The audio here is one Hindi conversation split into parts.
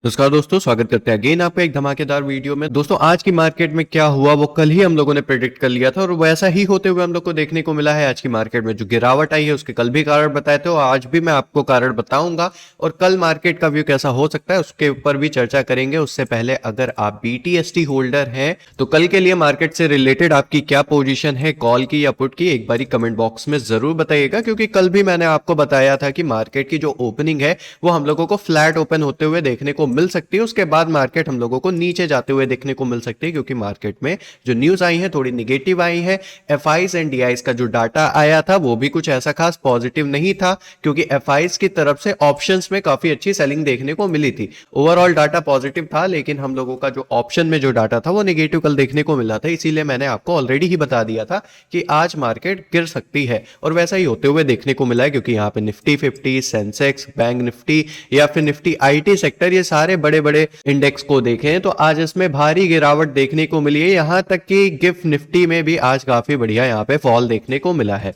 नमस्कार दोस्तों, स्वागत करते हैं अगेन आपका एक धमाकेदार वीडियो में। दोस्तों आज की मार्केट में क्या हुआ वो कल ही हम लोगों ने प्रेडिक्ट कर लिया था और वैसा ही होते हुए हम लोग को देखने को मिला है। आज की मार्केट में जो गिरावट आई है उसके कल भी कारण बताए थे और आज भी मैं आपको कारण बताऊंगा और कल मार्केट का व्यू कैसा हो सकता है उसके ऊपर भी चर्चा करेंगे। उससे पहले अगर आप BTST होल्डर हैं तो कल के लिए मार्केट से रिलेटेड आपकी क्या पोजिशन है, कॉल की या पुट की, एक बारी कमेंट बॉक्स में जरूर बताइएगा। क्योंकि कल भी मैंने आपको बताया था कि मार्केट की जो ओपनिंग है वो हम लोगों को फ्लैट ओपन होते हुए देखने को मिल सकती है, उसके बाद मार्केट हम लोगों को नीचे जाते हुए देखने को मिल सकती है। क्योंकि मार्केट में जो न्यूज आई है थोड़ी निगेटिव आई है। FIs एंड DIs का जो डाटा आया था वो भी कुछ ऐसा खास पॉजिटिव नहीं था, क्योंकि FIs की तरफ से ऑप्शंस में काफी अच्छी सेलिंग देखने को मिली थी। ओवरऑल डाटा पॉजिटिव था, लेकिन हम लोगों का जो ऑप्शन में जो डाटा था वो निगेटिव कल देखने को मिला था। इसीलिए मैंने आपको ऑलरेडी ही बता दिया था कि आज मार्केट गिर सकती है और वैसा ही होते हुए देखने को मिला है। क्योंकि यहाँ पे निफ्टी 50, सेंसेक्स, बैंक निफ्टी या फिर निफ्टी IT सेक्टर, ये सारे बड़े बड़े इंडेक्स को देखें तो आज इसमें भारी गिरावट देखने को मिली है। यहां तक कि गिफ्ट निफ्टी में भी आज काफी बढ़िया यहां पे फॉल देखने को मिला है।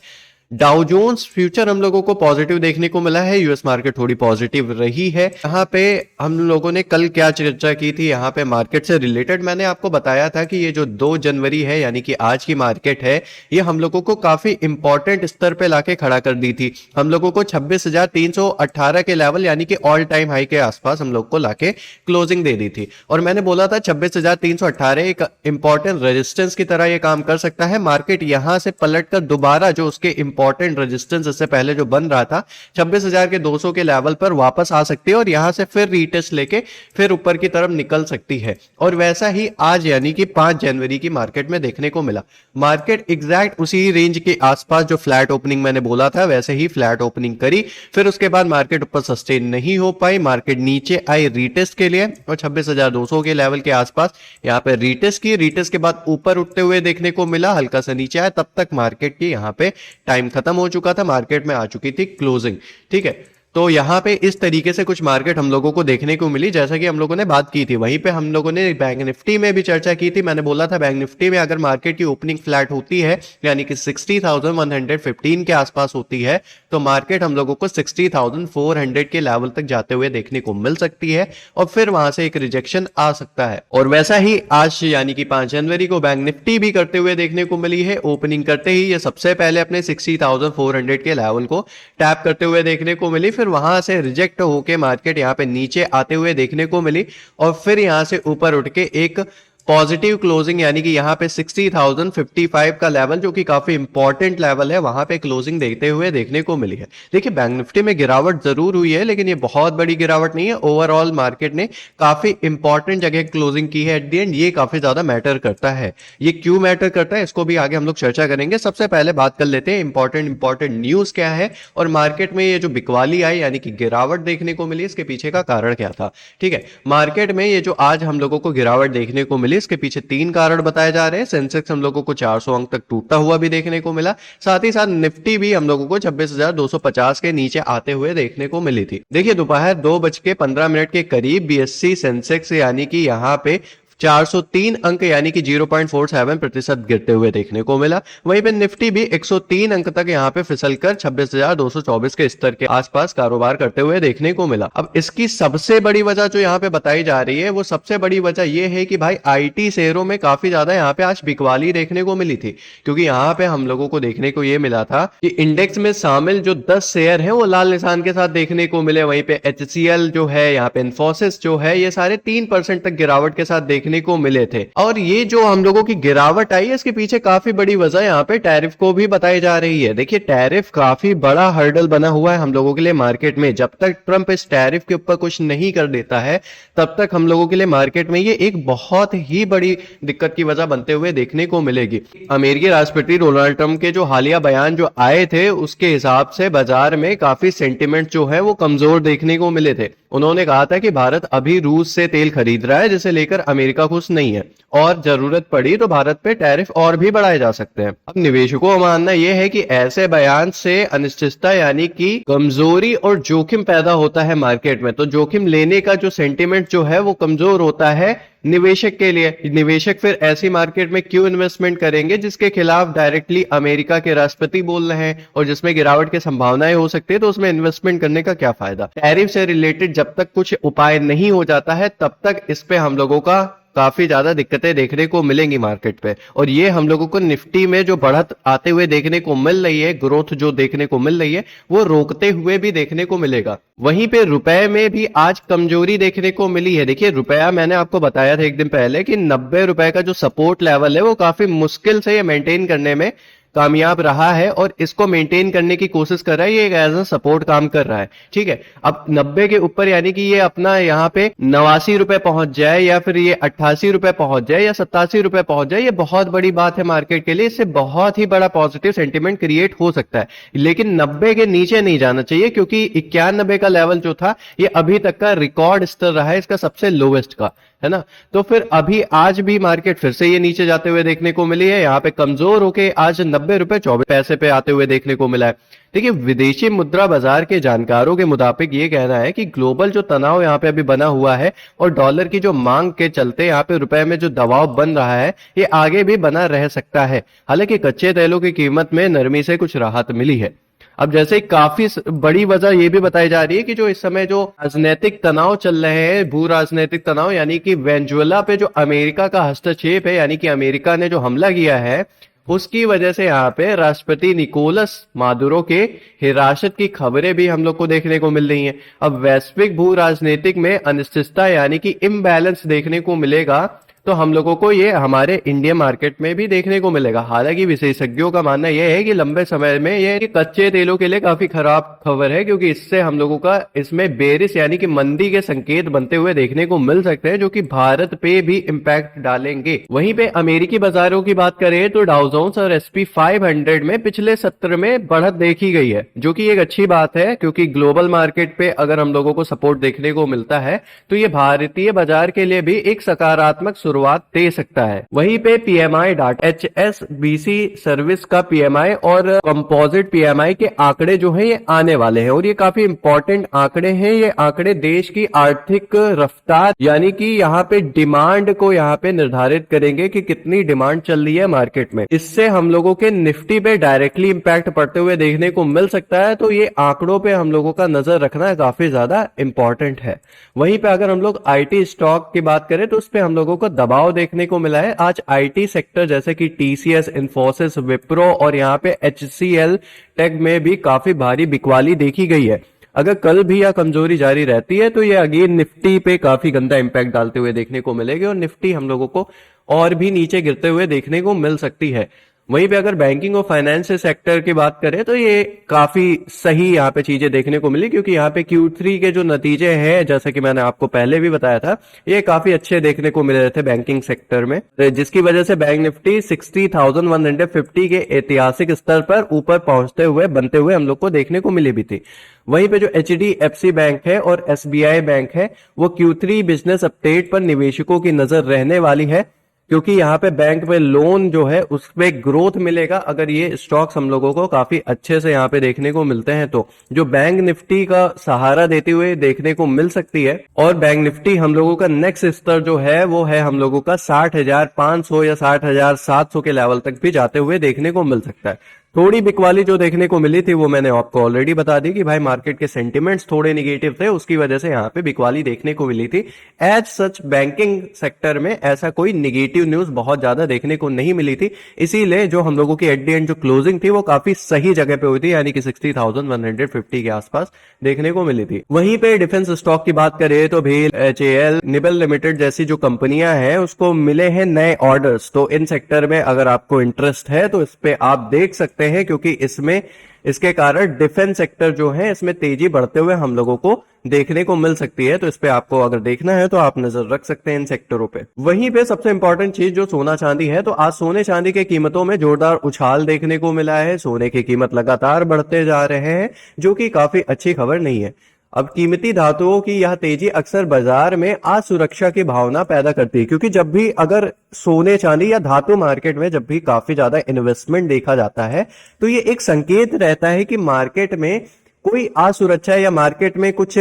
डाउ जोन्स फ्यूचर हम लोगों को पॉजिटिव देखने को मिला है। यूएस मार्केट थोड़ी पॉजिटिव रही है। यहाँ पे हम लोगों ने कल क्या चर्चा की थी, यहाँ पे मार्केट से रिलेटेड मैंने आपको बताया था कि ये जो 2 जनवरी है यानी कि आज की मार्केट है, ये हम लोगों को काफी इंपॉर्टेंट स्तर पे लाके खड़ा कर दी थी। हम लोगों को 26,318 के लेवल यानी कि ऑल टाइम हाई के आसपास हम लोग को लाके क्लोजिंग दे दी थी और मैंने बोला था 26,318 एक इंपॉर्टेंट रेजिस्टेंस की तरह ये काम कर सकता है। मार्केट यहां से पलट कर दोबारा जो उसके इंपॉर्टेंट रेजिस्टेंस इससे पहले जो बन रहा था 26,200 के लेवल पर वापस आ सकती है और यहां से फिर रीटेस्ट लेके फिर ऊपर की तरफ निकल सकती है। और वैसा ही आज यानी कि 5 जनवरी की मार्केट में देखने को मिला। मार्केट एग्जैक्ट उसी रेंज के आसपास जो फ्लैट ओपनिंग मैंने बोला था वैसे ही फ्लैट ओपनिंग करी। फिर उसके बाद मार्केट ऊपर सस्टेन नहीं हो पाई, मार्केट नीचे आई रीटेस्ट के लिए और 26,200 के लेवल के आसपास यहां पे रीटेस्ट की। रीटेस्ट के बाद ऊपर उठते हुए देखने को मिला, हल्का सा नीचे आया, तब तक मार्केट की यहां पे टाइम खत्म हो चुका था, मार्केट में आ चुकी थी क्लोजिंग। ठीक है, तो यहां पे इस तरीके से कुछ मार्केट हम लोगों को देखने को मिली जैसा कि हम लोगों ने बात की थी। वहीं पे हम लोगों ने बैंक निफ्टी में भी चर्चा की थी। मैंने बोला था बैंक निफ्टी में अगर मार्केट की ओपनिंग फ्लैट होती है यानी कि 60,115 के आसपास होती है तो मार्केट हम लोगों को 60,400 के लेवल तक जाते हुए देखने को मिल सकती है और फिर वहां से एक रिजेक्शन आ सकता है। और वैसा ही आज यानी कि 5 जनवरी को बैंक निफ्टी भी करते हुए देखने को मिली है। ओपनिंग करते ही ये सबसे पहले अपने 60,400 के लेवल को टैप करते हुए देखने को मिली, फिर वहां से रिजेक्ट होके मार्केट यहां पे नीचे आते हुए देखने को मिली और फिर यहां से ऊपर उठ के एक पॉजिटिव क्लोजिंग यानी कि यहां पे 60,055 का लेवल जो कि काफी इंपॉर्टेंट लेवल है वहां पे क्लोजिंग देखते हुए देखने को मिली है। देखिए बैंक निफ्टी में गिरावट जरूर हुई है लेकिन ये बहुत बड़ी गिरावट नहीं है। ओवरऑल मार्केट ने काफी इंपॉर्टेंट जगह क्लोजिंग की है एट द एंड, ये काफी ज्यादा मैटर करता है। ये क्यों मैटर करता है इसको भी आगे हम लोग चर्चा करेंगे। सबसे पहले बात कर लेते हैं इंपॉर्टेंट न्यूज क्या है और मार्केट में ये जो बिकवाली आई यानी कि गिरावट देखने को मिली इसके पीछे का कारण क्या था। ठीक है, मार्केट में ये जो आज हम लोगों को गिरावट देखने को मिली इसके पीछे 3 कारण बताए जा रहे हैं। सेंसेक्स हम लोगों को 400 अंक तक टूटता हुआ भी देखने को मिला, साथ ही साथ निफ्टी भी हम लोगों को 26,250 के नीचे आते हुए देखने को मिली थी। देखिए दोपहर 2:15 के करीब BSE सेंसेक्स यानी कि यहाँ पे 403 अंक यानी कि 0.47% गिरते हुए देखने को मिला। वहीं पे निफ्टी भी 103 अंक तक यहाँ पे फिसलकर 26,224 के स्तर के आसपास कारोबार करते हुए देखने को मिला। अब इसकी सबसे बड़ी वजह जो यहाँ पे बताई जा रही है वो सबसे बड़ी वजह ये है कि भाई IT शेयरों में काफी ज्यादा यहाँ पे आज बिकवाली देखने को मिली थी। क्योंकि यहाँ पे हम लोगों को देखने को ये मिला था कि इंडेक्स में शामिल जो 10 शेयर है वो लाल निशान के साथ देखने को मिले। वहीं पे HCL जो है, यहाँ पे इन्फोसिस जो है, ये सारे 3% तक गिरावट के साथ देखने को मिले थे। और ये जो हम लोगों की गिरावट आई है इसके पीछे काफी बड़ी वजह यहाँ पे टैरिफ को भी बताई जा रही है। देखिए टैरिफ काफी बड़ा हर्डल बना हुआ है हम लोगों के लिए मार्केट में। जब तक ट्रंप इस टैरिफ के ऊपर कुछ नहीं कर देता है तब तक हम लोगों के लिए मार्केट में ये एक बहुत ही बड़ी दिक्कत की वजह बनते हुए देखने को मिलेगी। अमेरिकी राष्ट्रपति डोनाल्ड ट्रंप के जो हालिया बयान जो आए थे उसके हिसाब से बाजार में काफी सेंटिमेंट जो है वो कमजोर देखने को मिले थे। उन्होंने कहा था कि भारत अभी रूस से तेल खरीद रहा है जिसे लेकर अमेरिका खुश नहीं है और जरूरत पड़ी तो भारत पे टैरिफ और भी बढ़ाए जा सकते हैं। अब निवेशकों का मानना यह है कि ऐसे बयान से अनिश्चितता यानी कि कमजोरी और जोखिम पैदा होता है मार्केट में। तो जोखिम लेने का जो सेंटिमेंट जो है वो कमजोर होता है निवेशक के लिए। निवेशक फिर ऐसी मार्केट में क्यों इन्वेस्टमेंट करेंगे जिसके खिलाफ डायरेक्टली अमेरिका के राष्ट्रपति बोल रहे हैं और जिसमें गिरावट की संभावनाएं हो सकती है, तो उसमें इन्वेस्टमेंट करने का क्या फायदा। टैरिफ से रिलेटेड जब तक कुछ उपाय नहीं हो जाता है तब तक इस पे हम लोगों का काफी ज्यादा दिक्कतें देखने को मिलेंगी मार्केट पे। और ये हम लोगों को निफ्टी में जो बढ़त आते हुए देखने को मिल रही है, ग्रोथ जो देखने को मिल रही है, वो रोकते हुए भी देखने को मिलेगा। वहीं पे रुपए में भी आज कमजोरी देखने को मिली है। देखिए रुपया, मैंने आपको बताया था एक दिन पहले कि 90 रुपए का जो सपोर्ट लेवल है वो काफी मुश्किल से ये मेंटेन करने में कामयाब रहा है और इसको मेंटेन करने की कोशिश कर रहा है। ये एक एज अ सपोर्ट काम कर रहा है, ठीक है। अब 90 के ऊपर यानी कि ये अपना यहाँ पे 89 रुपए पहुंच जाए या फिर ये 88 रुपए पहुंच जाए या 87 रुपए पहुंच जाए, ये बहुत बड़ी बात है मार्केट के लिए। इससे बहुत ही बड़ा पॉजिटिव सेंटीमेंट क्रिएट हो सकता है, लेकिन 90 के नीचे नहीं जाना चाहिए क्योंकि 91 का लेवल जो था ये अभी तक का रिकॉर्ड स्तर रहा है, इसका सबसे लोवेस्ट का, है ना। तो फिर अभी आज भी मार्केट फिर से ये नीचे जाते हुए देखने को मिली है। यहाँ पे कमजोर होके आज 90 रुपए 24 पैसे पे आते हुए देखने को मिला है। देखिए विदेशी मुद्रा बाजार के जानकारों के मुताबिक ये कहना है कि ग्लोबल जो तनाव यहाँ पे अभी बना हुआ है और डॉलर की जो मांग के चलते यहाँ पे रुपए में जो दबाव बन रहा है, ये आगे भी बना रह सकता है। हालांकि कच्चे तेलों की कीमत में नरमी से कुछ राहत मिली है। अब जैसे काफी बड़ी वजह यह भी बताई जा रही है कि जो इस समय जो राजनीतिक तनाव चल रहे हैं, भू राजनीतिक तनाव, यानी कि वेनेजुएला पे जो अमेरिका का हस्तक्षेप है, यानी कि अमेरिका ने जो हमला किया है, उसकी वजह से यहाँ पे राष्ट्रपति निकोलस मादुरो के हिरासत की खबरें भी हम लोग को देखने को मिल रही हैं। अब वैश्विक भू राजनीतिक में अनिश्चितता यानी कि इम्बैलेंस देखने को मिलेगा, तो हम लोगों को ये हमारे इंडियन मार्केट में भी देखने को मिलेगा। हालांकि विशेषज्ञों का मानना यह है कि लंबे समय में ये कच्चे तेलों के लिए काफी खराब खबर है, क्योंकि इससे हम लोगों का इसमें बेरिश यानी कि मंदी के संकेत बनते हुए देखने को मिल सकते हैं, जो कि भारत पे भी इम्पैक्ट डालेंगे। वहीं पे अमेरिकी बाजारों की बात करें तो डाउ जोन्स और S&P 500 में पिछले सत्र में बढ़त देखी गई है, जो कि एक अच्छी बात है, क्योंकि ग्लोबल मार्केट पे अगर हम लोगों को सपोर्ट देखने को मिलता है तो ये भारतीय बाजार के लिए भी एक सकारात्मक शुरुआत दे सकता है। वहीं पे पीएमआई डाटा, HSBC सर्विस का पीएमआई और कंपोजिट पीएमआई के आंकड़े जो है ये आने वाले हैं और ये काफी इंपॉर्टेंट आंकड़े हैं। ये आंकड़े देश की आर्थिक रफ्तार यानी कि यहाँ पे डिमांड को यहाँ पे निर्धारित करेंगे कि कितनी डिमांड चल रही है मार्केट में। इससे हम लोगों के निफ्टी पे डायरेक्टली इंपैक्ट पड़ते हुए देखने को मिल सकता है। तो ये आंकड़ों पे हम लोगों का नजर रखना काफी ज्यादा इंपॉर्टेंट है। वहीं पे अगर हम लोग आईटी स्टॉक की बात करें तो उस पे हम लोगों को दबाव देखने को मिला है। आज आईटी सेक्टर जैसे कि टीसीएस, इन्फोसिस, विप्रो और यहाँ पे HCL टेक में भी काफी भारी बिकवाली देखी गई है। अगर कल भी यह कमजोरी जारी रहती है तो ये अगेन निफ्टी पे काफी गंदा इंपैक्ट डालते हुए देखने को मिलेगी और निफ्टी हम लोगों को और भी नीचे गिरते हुए देखने को मिल सकती है। वहीं पे अगर बैंकिंग और फाइनेंस सेक्टर की बात करें तो ये काफी सही यहाँ पे चीजें देखने को मिली, क्योंकि यहाँ पे Q3 के जो नतीजे हैं, जैसा कि मैंने आपको पहले भी बताया था, ये काफी अच्छे देखने को मिल रहे थे बैंकिंग सेक्टर में, जिसकी वजह से बैंक निफ्टी 60,150 के ऐतिहासिक स्तर पर ऊपर पहुंचते हुए बनते हुए हम लोग को देखने को मिली भी थी। वहीं पे जो HDFC बैंक है और SBI बैंक है वो Q3 बिजनेस अपडेट पर निवेशकों की नजर रहने वाली है, क्योंकि यहाँ पे बैंक पे लोन जो है उसपे ग्रोथ मिलेगा अगर ये स्टॉक्स हम लोगों को काफी अच्छे से यहाँ पे देखने को मिलते हैं, तो जो बैंक निफ्टी का सहारा देते हुए देखने को मिल सकती है। और बैंक निफ्टी हम लोगों का नेक्स्ट स्तर जो है वो है हम लोगों का 60,500 या 60,700 के लेवल तक भी जाते हुए देखने को मिल सकता है। थोड़ी बिकवाली जो देखने को मिली थी वो मैंने आपको ऑलरेडी बता दी कि भाई मार्केट के सेंटिमेंट्स थोड़े निगेटिव थे, उसकी वजह से यहाँ पे बिकवाली देखने को मिली थी। एज सच बैंकिंग सेक्टर में ऐसा कोई निगेटिव न्यूज बहुत ज्यादा देखने को नहीं मिली थी, इसीलिए जो हम लोगों की एट द एंड जो क्लोजिंग थी वो काफी सही जगह पे हुई थी, यानी कि 60,150 के आसपास देखने को मिली थी। वहीं पे डिफेंस स्टॉक की बात करें तो भेल, HAL, निबल लिमिटेड जैसी जो कंपनियां हैं उसको मिले हैं नए ऑर्डर्स, तो इन सेक्टर में अगर आपको इंटरेस्ट है तो इस पे आप देख सकते हैं, क्योंकि इसमें इसके कारण डिफेंस सेक्टर जो है इसमें तेजी बढ़ते हुए हम लोगों को देखने को मिल सकती है। तो इस पे आपको अगर देखना है तो आप नजर रख सकते हैं इन सेक्टरों पे। वहीं पे सबसे इंपॉर्टेंट चीज जो सोना चांदी है, तो आज सोने चांदी के कीमतों में जोरदार उछाल देखने को मिला है। सोने की कीमत लगातार बढ़ते जा रहे हैं, जो कि काफी अच्छी खबर नहीं है। अब कीमती धातुओं की यह तेजी अक्सर बाजार में असुरक्षा की भावना पैदा करती है, क्योंकि जब भी अगर सोने चांदी या धातु मार्केट में जब भी काफी ज्यादा इन्वेस्टमेंट देखा जाता है तो ये एक संकेत रहता है कि मार्केट में कोई असुरक्षा या मार्केट में कुछ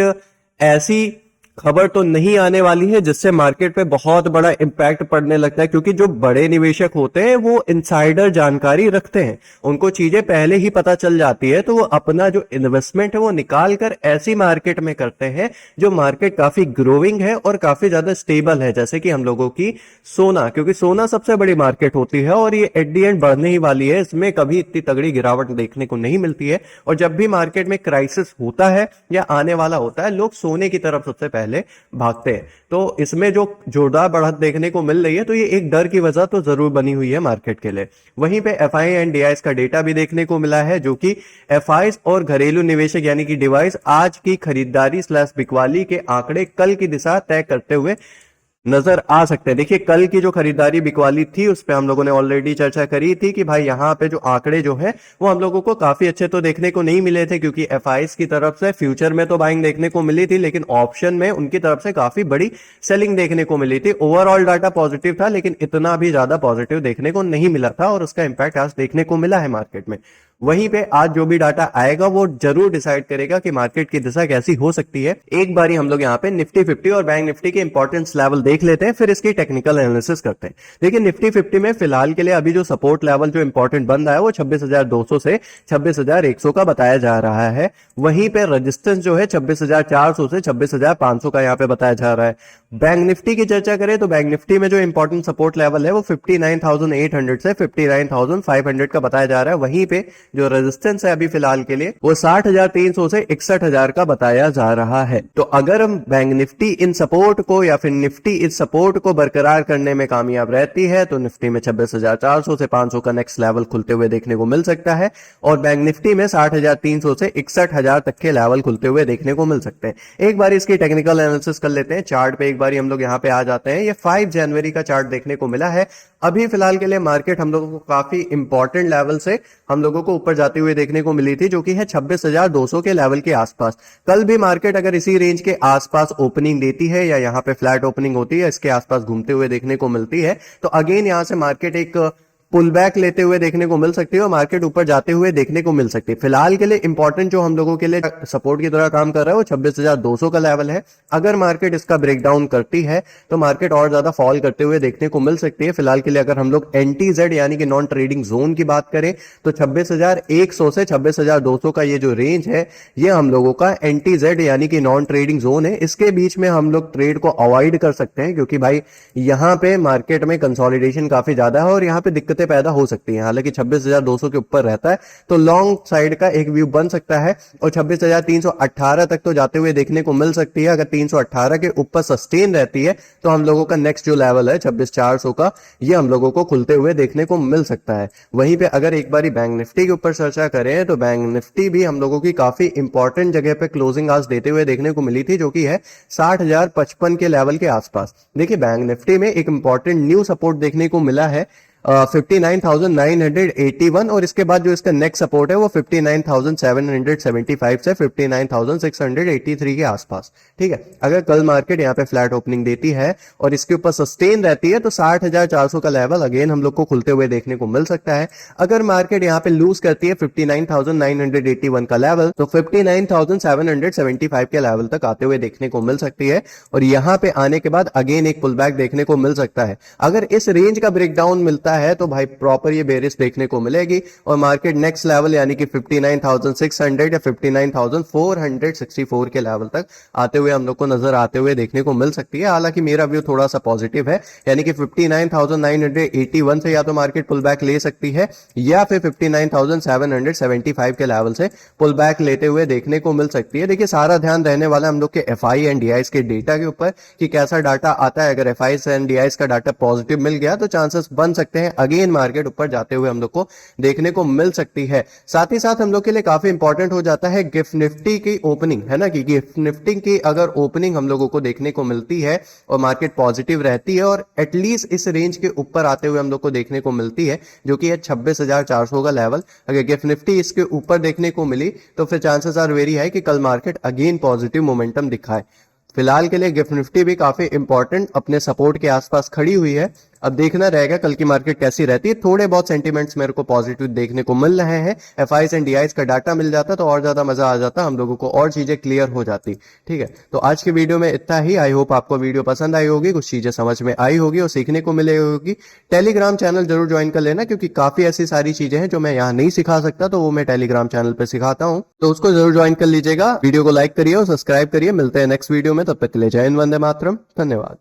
ऐसी खबर तो नहीं आने वाली है जिससे मार्केट पे बहुत बड़ा इम्पैक्ट पड़ने लगता है, क्योंकि जो बड़े निवेशक होते हैं वो इनसाइडर जानकारी रखते हैं, उनको चीजें पहले ही पता चल जाती है, तो वो अपना जो इन्वेस्टमेंट है वो निकाल कर ऐसी मार्केट में करते हैं जो मार्केट काफी ग्रोइंग है और काफी ज्यादा स्टेबल है, जैसे कि हम लोगों की सोना, क्योंकि सोना सबसे बड़ी मार्केट होती है और ये एट दी एंड बढ़ने ही वाली है, इसमें कभी इतनी तगड़ी गिरावट देखने को नहीं मिलती है। और जब भी मार्केट में क्राइसिस होता है या आने वाला होता है, लोग सोने की तरफ सबसे पहले भागते हैं, तो इसमें जो जोरदार बढ़त देखने को मिल रही है, तो ये एक डर की वजह तो जरूर बनी हुई है मार्केट के लिए। वहीं पे एफआई एंड डीआईएस का डेटा भी देखने को मिला है, जो कि एफआईएस और घरेलू निवेशक यानी कि डिवाइस आज की खरीदारी स्लैश बिकवाली के आंकड़े कल की दिशा तय करते हुए नजर आ सकते हैं। देखिए, कल की जो खरीदारी बिकवाली थी उस पे हम लोगों ने ऑलरेडी चर्चा करी थी कि भाई यहाँ पे जो आंकड़े जो है वो हम लोगों को काफी अच्छे तो देखने को नहीं मिले थे, क्योंकि एफआईएस की तरफ से फ्यूचर में तो बाइंग देखने को मिली थी, लेकिन ऑप्शन में उनकी तरफ से काफी बड़ी सेलिंग देखने को मिली थी। ओवरऑल डाटा पॉजिटिव था, लेकिन इतना भी ज्यादा पॉजिटिव देखने को नहीं मिला था और उसका इंपैक्ट आज देखने को मिला है मार्केट में। वहीं पे आज जो भी डाटा आएगा वो जरूर डिसाइड करेगा कि मार्केट की दिशा कैसी हो सकती है। एक बारी हम लोग यहाँ पे निफ्टी 50 और बैंक निफ्टी के इंपॉर्टेंस लेवल देख लेते हैं, फिर इसकी टेक्निकल एनालिसिस करते हैं। देखिए, निफ्टी 50 में फिलहाल के लिए अभी जो सपोर्ट लेवल जो इंपॉर्टेंट बन रहा है वो 26,200 से 26,100 का बताया जा रहा है। वहीं पे रेजिस्टेंस जो है 26,400 से 26,500 का यहाँ पे बताया जा रहा है। बैंक निफ्टी की चर्चा करें तो बैंक निफ्टी में जो इंपॉर्टेंट सपोर्ट लेवल है वो 59,800 से 59,500 का बताया जा रहा है। वहीं पे जो रेजिस्टेंस है अभी फिलहाल के लिए वो 60,300 से 61,000 का बताया जा रहा है। तो अगर हम बैंक निफ्टी इन सपोर्ट को या फिर निफ्टी इस सपोर्ट को बरकरार करने में कामयाब रहती है तो निफ्टी में 26,400 से 500 का नेक्स्ट लेवल खुलते हुए देखने को मिल सकता है और बैंक निफ्टी में 60,300 से 61,000 तक के लेवल खुलते हुए देखने को मिल सकते हैं। एक बार इसकी टेक्निकल एनालिसिस कर लेते हैं। चार्ट पे एक बार हम लोग यहाँ पे आ जाते हैं। ये 5 जनवरी का चार्ट देखने को मिला है। अभी फिलहाल के लिए मार्केट हम लोगों को काफी इंपॉर्टेंट लेवल से हम लोगों को ऊपर जाते हुए देखने को मिली थी, जो कि है 26,200 के लेवल के आसपास। कल भी मार्केट अगर इसी रेंज के आसपास ओपनिंग देती है या यहाँ पे फ्लैट ओपनिंग होती है, इसके आसपास घूमते हुए देखने को मिलती है, तो अगेन यहाँ से मार्केट एक पुल बैक लेते हुए देखने को मिल सकती है और मार्केट ऊपर जाते हुए देखने को मिल सकती है। फिलहाल के लिए इंपॉर्टेंट जो हम लोगों के लिए सपोर्ट की तरह काम कर रहा है वो 26,200 का लेवल है। अगर मार्केट इसका ब्रेकडाउन करती है तो मार्केट और ज्यादा फॉल करते हुए देखने को मिल सकती है। फिलहाल के लिए अगर हम लोग एनटीजेड यानी कि नॉन ट्रेडिंग जोन की बात करें तो 26,100 से 26,200 का ये जो रेंज है ये हम लोगों का एनटीजेड यानी कि नॉन ट्रेडिंग जोन है। इसके बीच में हम लोग ट्रेड को अवॉइड कर सकते हैं, क्योंकि भाई यहाँ पे मार्केट में कंसोलिडेशन काफी ज्यादा है और यहाँ पे दिक्कत पैदा हो सकती है। हालांकि 26,200 के ऊपर रहता है तो लॉन्ग साइड का एक व्यू बन सकता है और 26,318 तक तो जाते हुए देखने को मिल सकती है। अगर 318 के ऊपर सस्टेन रहती है तो हम लोगों का नेक्स्ट जो लेवल है 26,400 का ये हम लोगों को खुलते हुए देखने को मिल सकता है। वहीं पे अगर एक बारी बैंक निफ्टी के ऊपर चर्चा करें तो बैंक निफ्टी भी हम लोगों की काफी इंपॉर्टेंट जगह पे क्लोजिंग आज देते हुए देखने को मिली थी, जो कि है 60,055 के लेवल के आसपास। देखिए, बैंक निफ्टी में एक इंपॉर्टेंट न्यू सपोर्ट देखने को मिला है 59,981 और इसके बाद जो इसका नेक्स्ट सपोर्ट है वो 59,775 से 59,683 के आसपास। ठीक है, अगर कल मार्केट यहाँ पे फ्लैट ओपनिंग देती है और इसके ऊपर सस्टेन रहती है तो 60,400 का लेवल अगेन हम लोग को खुलते हुए देखने को मिल सकता है। अगर मार्केट यहाँ पे लूज करती है 59,981 का लेवल तो 59,775 के लेवल तक आते हुए देखने को मिल सकती है और यहाँ पे आने के बाद अगेन एक पुल बैक देखने को मिल सकता है। अगर इस रेंज का ब्रेकडाउन मिलता है तो भाई प्रॉपर ये बेरिश देखने को मिलेगी और मार्केट नेक्स्ट लेवल यानी कि 59,600 या 59,464 के लेवल तक आते हुए हम लोग को नजर आते हुए देखने को मिल सकती है। हालांकि मेरा व्यू थोड़ा सा पॉजिटिव है, यानी कि 59,981 से या तो मार्केट पुल बैक ले सकती है या फिर 59,775 के लेवल से पुल बैक लेते हुए देखने को मिल सकती है। देखिए, सारा ध्यान रहने वाला हम लोग के एफआई एंड डीआईएस के डेटा के ऊपर कि कैसा डाटा आता है। अगर एफआई एंड डीआईएस का डाटा पॉजिटिव मिल गया तो चांसेस बन सकते हैं अगेन मार्केट ऊपर जाते हुए हम लोग को देखने को मिल सकती है। साथ ही साथ हम लोग के लिए काफी इंपॉर्टेंट हो जाता है गिफ्ट निफ्टी की ओपनिंग, है ना, कि गिफ्ट निफ्टी की अगर ओपनिंग हम लोगों को देखने को मिलती है और मार्केट पॉजिटिव रहती है और एटलीस्ट इस रेंज के ऊपर आते हुए हम लोग को देखने को मिलती है, जो कि है 26,400 का लेवल। अगर गिफ्ट निफ्टी इसके ऊपर देखने को मिली तो फिर चांसेस आर वेरी हाई कि कल मार्केट अगेन पॉजिटिव मोमेंटम दिखाए। फिलहाल के लिए गिफ्ट निफ्टी भी काफी इंपॉर्टेंट अपने सपोर्ट के आसपास खड़ी हुई है। अब देखना रहेगा कल की मार्केट कैसी रहती है। थोड़े बहुत सेंटीमेंट्स मेरे को पॉजिटिव देखने को मिल रहे हैं, एफआईज एंड डीआईज का डाटा मिल जाता तो और ज्यादा मजा आ जाता, हम लोगों को और चीजें क्लियर हो जाती। ठीक है, तो आज की वीडियो में इतना ही। आई होप आपको वीडियो पसंद आई होगी, कुछ चीजें समझ में आई होगी और सीखने को मिली होगी। टेलीग्राम चैनल जरूर ज्वाइन कर लेना, क्योंकि काफी ऐसी सारी चीजें हैं जो मैं यहाँ नहीं सिखा सकता, तो वो मैं टेलीग्राम चैनल पे सिखाता हूँ, तो उसको जरूर ज्वाइन कर लीजिएगा। वीडियो को लाइक करिए और सब्सक्राइब करिए। मिलते हैं नेक्स्ट वीडियो में, तब तक के लिए जय हिंद, वंदे मातरम, धन्यवाद।